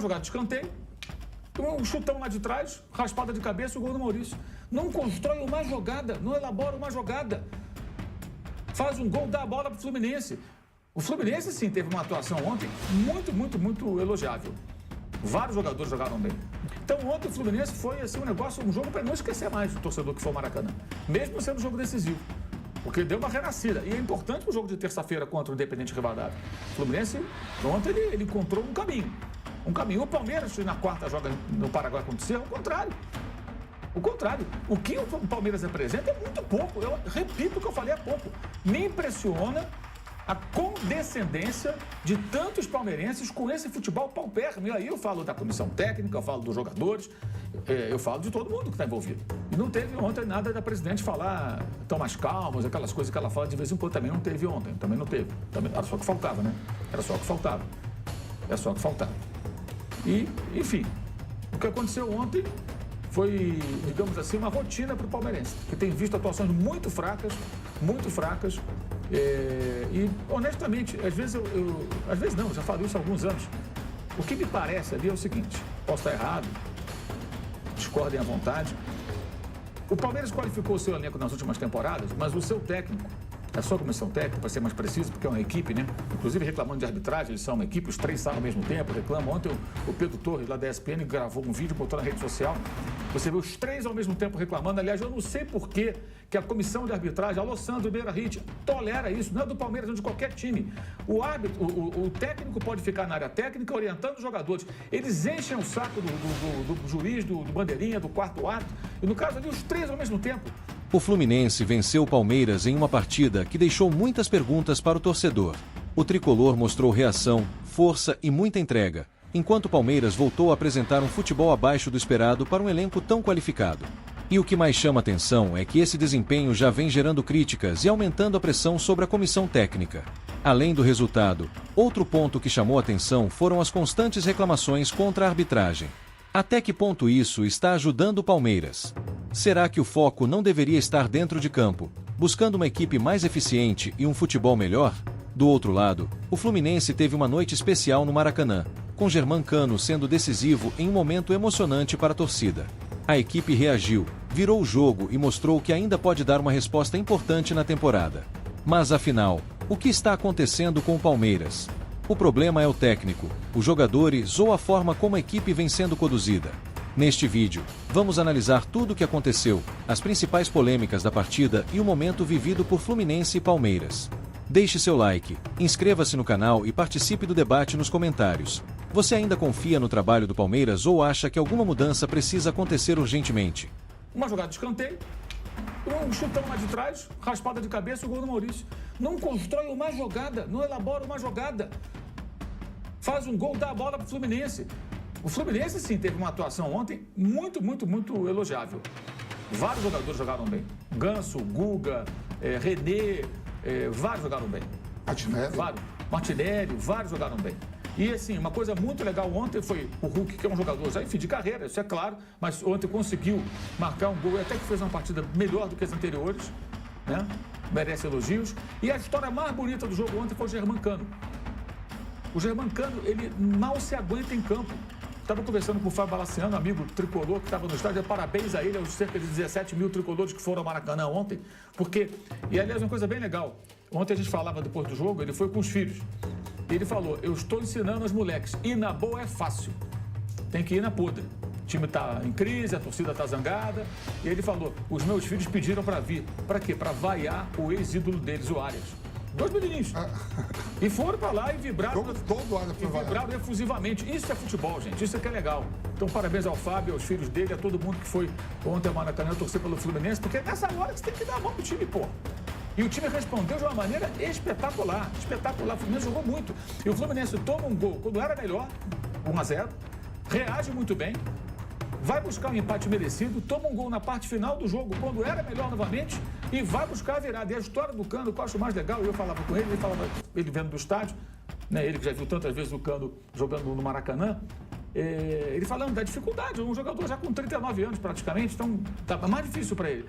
uma jogada de escanteio, um chutão lá de trás, raspada de cabeça, o gol do Maurício. Não constrói uma jogada, não elabora uma jogada. Faz um gol, dá a bola para o Fluminense. O Fluminense, sim, teve uma atuação ontem muito elogiável. Vários jogadores jogaram bem. Então, ontem o Fluminense foi assim, um jogo para não esquecer mais do torcedor que foi o Maracanã. Mesmo sendo um jogo decisivo. Porque deu uma renascida. E é importante o jogo de terça-feira contra o Independente Rivadavia. O Fluminense, ontem, ele encontrou um caminho. Um caminho. O Palmeiras, na quarta joga no Paraguai aconteceu, o contrário. O contrário. O que o Palmeiras apresenta é muito pouco. Eu repito o que eu falei há pouco. Me impressiona a condescendência de tantos palmeirenses com esse futebol paupérrimo. E aí eu falo da comissão técnica, eu falo dos jogadores, eu falo de todo mundo que está envolvido. E não teve ontem nada da presidente falar tão mais calmos, aquelas coisas que ela fala de vez em quando. Também não teve ontem, também não teve. Era só o que faltava, né? Era só o que faltava. Era só o que faltava. E, enfim, o que aconteceu ontem foi, digamos assim, uma rotina para o palmeirense, que tem visto atuações muito fracas, e, honestamente, às vezes às vezes não, já falei isso há alguns anos. O que me parece ali é o seguinte, posso estar errado, discordem à vontade. O Palmeiras qualificou o seu elenco nas últimas temporadas, mas o seu técnico, a sua comissão técnica, para ser mais preciso, porque é uma equipe, né? Inclusive reclamando de arbitragem, eles são uma equipe, os três saem ao mesmo tempo, reclamam. Ontem o Pedro Torres, lá da ESPN, gravou um vídeo, botou na rede social. Você vê os três ao mesmo tempo reclamando. Aliás, eu não sei por que a comissão de arbitragem, alô Sandro Beira Rit, tolera isso. Não é do Palmeiras, não é de qualquer time. O árbitro, o técnico pode ficar na área técnica orientando os jogadores. Eles enchem o saco do juiz, do bandeirinha, do quarto árbitro. E no caso ali, os três ao mesmo tempo. O Fluminense venceu o Palmeiras em uma partida que deixou muitas perguntas para o torcedor. O tricolor mostrou reação, força e muita entrega, enquanto o Palmeiras voltou a apresentar um futebol abaixo do esperado para um elenco tão qualificado. E o que mais chama atenção é que esse desempenho já vem gerando críticas e aumentando a pressão sobre a comissão técnica. Além do resultado, outro ponto que chamou atenção foram as constantes reclamações contra a arbitragem. Até que ponto isso está ajudando o Palmeiras? Será que o foco não deveria estar dentro de campo, buscando uma equipe mais eficiente e um futebol melhor? Do outro lado, o Fluminense teve uma noite especial no Maracanã, com Germancano sendo decisivo em um momento emocionante para a torcida. A equipe reagiu, virou o jogo e mostrou que ainda pode dar uma resposta importante na temporada. Mas afinal, o que está acontecendo com o Palmeiras? O problema é o técnico, os jogadores ou a forma como a equipe vem sendo conduzida. Neste vídeo, vamos analisar tudo o que aconteceu, as principais polêmicas da partida e o momento vivido por Fluminense e Palmeiras. Deixe seu like, inscreva-se no canal e participe do debate nos comentários. Você ainda confia no trabalho do Palmeiras ou acha que alguma mudança precisa acontecer urgentemente? Uma jogada de escanteio, um chutão lá de trás, raspada de cabeça, o gol do Maurício. Não constrói uma jogada, não elabora uma jogada. Faz um gol, dá a bola para o Fluminense. O Fluminense, sim, teve uma atuação ontem muito elogiável. Vários jogadores jogaram bem. Ganso, Guga, René, vários jogaram bem. Martinelli, vários jogaram bem. E, assim, uma coisa muito legal ontem foi o Hulk, que é um jogador já, enfim, de carreira, isso é claro, mas ontem conseguiu marcar um gol e até que fez uma partida melhor do que as anteriores, né? Merece elogios. E a história mais bonita do jogo ontem foi o Germancano. O Germancano, ele mal se aguenta em campo. Estava conversando com o Fábio Balaciano, amigo tricolor que estava no estádio. Parabéns a ele, aos cerca de 17 mil tricolores que foram ao Maracanã ontem. Porque, e aliás, uma coisa bem legal. Ontem a gente falava depois do jogo, ele foi com os filhos. E ele falou, eu estou ensinando aos moleques, ir na boa é fácil. Tem que ir na podre. O time está em crise, a torcida está zangada. E ele falou, os meus filhos pediram para vir. Para quê? Para vaiar o ex-ídolo deles, o Arias. 2 menininhos. E foram para lá e vibraram. Vibraram efusivamente. Isso é futebol, gente. Isso é que é legal. Então, parabéns ao Fábio, aos filhos dele, a todo mundo que foi ontem ao Maracanã torcer pelo Fluminense, porque é nessa hora que você tem que dar a mão pro time, pô. E o time respondeu de uma maneira espetacular. Espetacular. O Fluminense jogou muito. E o Fluminense toma um gol quando era melhor, 1-0, reage muito bem, vai buscar um empate merecido, toma um gol na parte final do jogo, quando era melhor novamente, e vai buscar a virada. E a história do Cano, que eu acho mais legal, eu falava com ele falava, ele vendo do estádio, né, ele que já viu tantas vezes o Cano jogando no Maracanã, ele falando da dificuldade, um jogador já com 39 anos praticamente, então tá mais difícil para ele.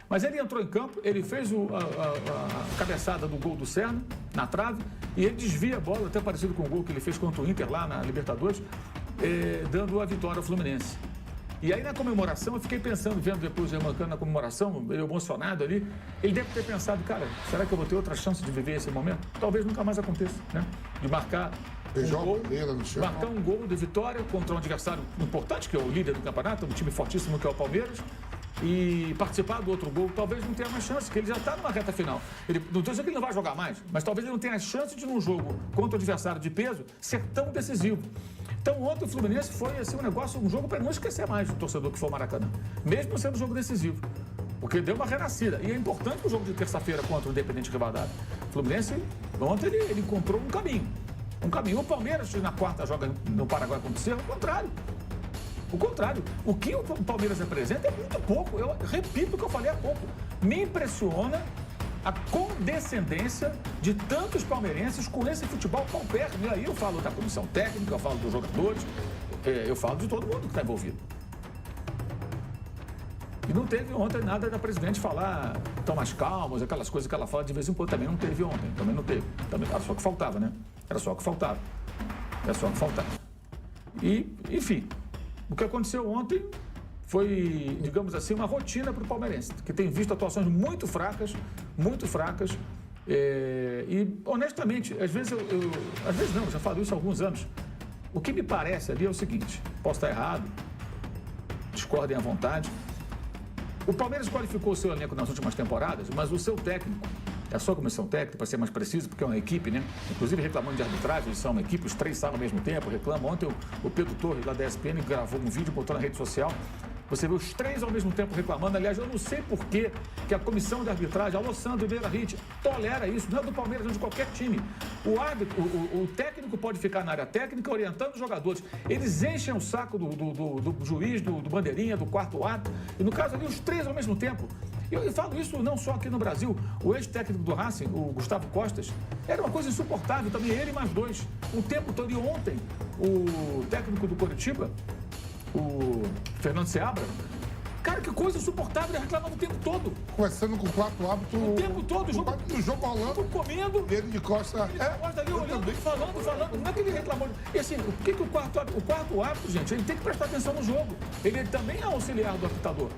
Mas ele entrou em campo, ele fez a cabeçada do gol do Serna, na trave, e ele desvia a bola, até parecido com o gol que ele fez contra o Inter lá na Libertadores. dando a vitória ao Fluminense. E aí na comemoração, eu fiquei pensando, vendo depois o Germancano na comemoração, ele emocionado ali, ele deve ter pensado, cara, será que eu vou ter outra chance de viver esse momento? Talvez nunca mais aconteça, né? De marcar marcar um gol de vitória contra um adversário importante, que é o líder do campeonato, um time fortíssimo que é o Palmeiras, e participar do outro gol, talvez não tenha mais chance, que ele já está numa reta final. Não estou dizendo que ele não vai jogar mais, mas talvez ele não tenha a chance de, num jogo contra o adversário de peso, ser tão decisivo. Então, ontem o Fluminense foi assim, um jogo para não esquecer mais do torcedor que for Maracanã, mesmo sendo um jogo decisivo, porque deu uma renascida. E é importante o jogo de terça-feira contra o Independente Rivadavia. O Fluminense, ontem, ele encontrou um caminho. O Palmeiras, na quarta, joga no Paraguai contra o Cerro, o contrário. O que o Palmeiras representa é muito pouco. Eu repito o que eu falei há pouco. Me impressiona a condescendência de tantos palmeirenses com esse futebol paupérrimo. E aí eu falo da comissão técnica, eu falo dos jogadores, eu falo de todo mundo que está envolvido. E não teve ontem nada da presidente falar tão mais calmos, aquelas coisas que ela fala de vez em quando. Também não teve ontem, também não teve. Era só o que faltava, né? Era só o que faltava. E, enfim, o que aconteceu ontem foi, digamos assim, uma rotina para o palmeirense, que tem visto atuações muito fracas, e honestamente, às vezes eu já falo isso há alguns anos, o que me parece ali é o seguinte, posso estar errado, discordem à vontade, o Palmeiras qualificou o seu elenco nas últimas temporadas, mas o seu técnico, a sua comissão técnica, para ser mais preciso, porque é uma equipe, né? Inclusive reclamando de arbitragem, eles são uma equipe, os três saem ao mesmo tempo, reclamam. Ontem o Pedro Torres, lá da ESPN, gravou um vídeo, botou na rede social. Você vê os três ao mesmo tempo reclamando. Aliás, eu não sei por que a comissão de arbitragem, alô Sandro Beira Rit, tolera isso. Não é do Palmeiras, não é de qualquer time. O árbitro, o técnico pode ficar na área técnica orientando os jogadores. Eles enchem o saco do juiz, do bandeirinha, do quarto árbitro. E no caso ali, os três ao mesmo tempo. Eu falo isso não só aqui no Brasil. O ex-técnico do Racing, o Gustavo Costas, era uma coisa insuportável também, ele mais dois. O tempo todo. E ontem, o técnico do Coritiba, o Fernando Seabra, cara, que coisa insuportável, ele reclamava o tempo todo. Conversando com o quarto árbitro. O tempo todo, o jogo rolando. Comendo. Ele de costa. Ali olhando, falando. Não é que ele reclamou. E assim, o que o quarto árbitro, gente, ele tem que prestar atenção no jogo. Ele também é auxiliar do apitador.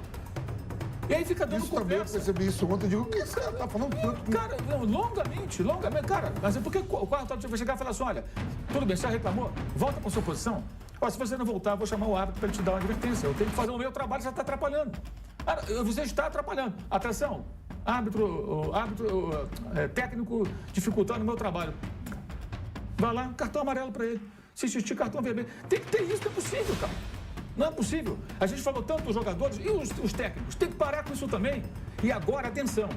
E aí fica dando isso conversa. Também eu percebi isso ontem, eu digo, o que esse cara tá falando tanto? Cara, longamente, cara, mas é porque o quarto árbitro vai chegar e falar assim, olha, tudo bem, você já reclamou? Volta para sua posição. Se você não voltar, eu vou chamar o árbitro para ele te dar uma advertência. Eu tenho que fazer o meu trabalho, você está atrapalhando. Você está atrapalhando. Atenção, técnico dificultando o meu trabalho. Vai lá, cartão amarelo para ele. Se assistir, cartão vermelho. Tem que ter isso, não é possível, cara. Não é possível. A gente falou tanto dos jogadores e os técnicos. Tem que parar com isso também. E agora, atenção.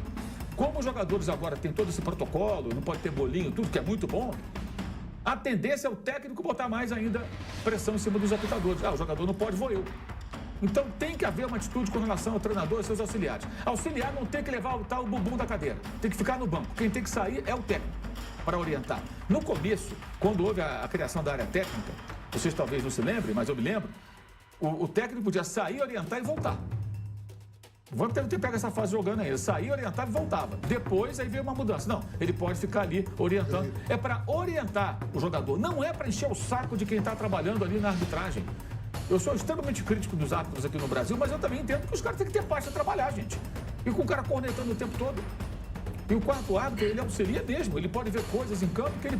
Como os jogadores agora têm todo esse protocolo, não pode ter bolinho, tudo que é muito bom, a tendência é o técnico botar mais ainda pressão em cima dos apitadores. O jogador não pode, vou eu. Então tem que haver uma atitude com relação ao treinador e seus auxiliares. Auxiliar não tem que levar o bumbum da cadeira. Tem que ficar no banco. Quem tem que sair é o técnico para orientar. No começo, quando houve a criação da área técnica, vocês talvez não se lembrem, mas eu me lembro, o técnico podia sair, orientar e voltar. Vamos ter pego essa fase jogando aí. Ele saía, orientava e voltava. Depois, aí veio uma mudança. Não, ele pode ficar ali orientando. É para orientar o jogador. Não é para encher o saco de quem está trabalhando ali na arbitragem. Eu sou extremamente crítico dos árbitros aqui no Brasil, mas eu também entendo que os caras têm que ter paz para trabalhar, gente. E com o cara cornetando o tempo todo. E o quarto árbitro, ele auxilia mesmo. Ele pode ver coisas em campo que ele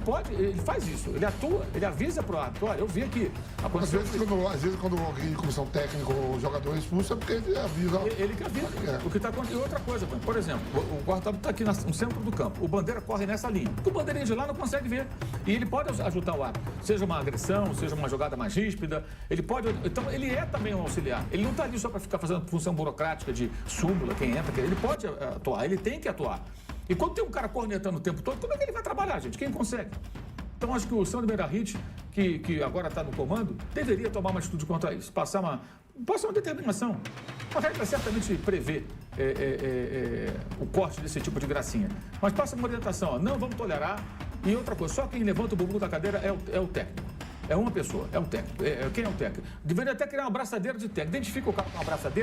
faz isso. Ele atua, ele avisa pro árbitro. Olha, eu vi aqui. Às vezes, quando alguém de comissão técnica ou jogador é expulso, é porque ele avisa. Ele que avisa. O que está acontecendo. E outra coisa, por exemplo, o quarto árbitro está aqui no centro do campo. O bandeira corre nessa linha. O bandeirinha de lá não consegue ver. E ele pode ajudar o árbitro. Seja uma agressão, seja uma jogada mais ríspida. Ele pode. Então, ele é também um auxiliar. Ele não está ali só para ficar fazendo função burocrática de súmula, quem entra. Ele pode atuar, ele tem que atuar. E quando tem um cara cornetando o tempo todo, como é que ele vai trabalhar, gente? Quem consegue? Então, acho que o Sandro Beira Rit, que agora está no comando, deveria tomar uma atitude contra isso. Passar uma determinação. A regra certamente prevê o corte desse tipo de gracinha. Mas passa uma orientação, não vamos tolerar. E outra coisa, só quem levanta o bumbum da cadeira é o técnico. É uma pessoa, é um técnico. Quem é o técnico? Deveria até criar uma abraçadeira de técnico. Identifica o cara com uma abraçadeira.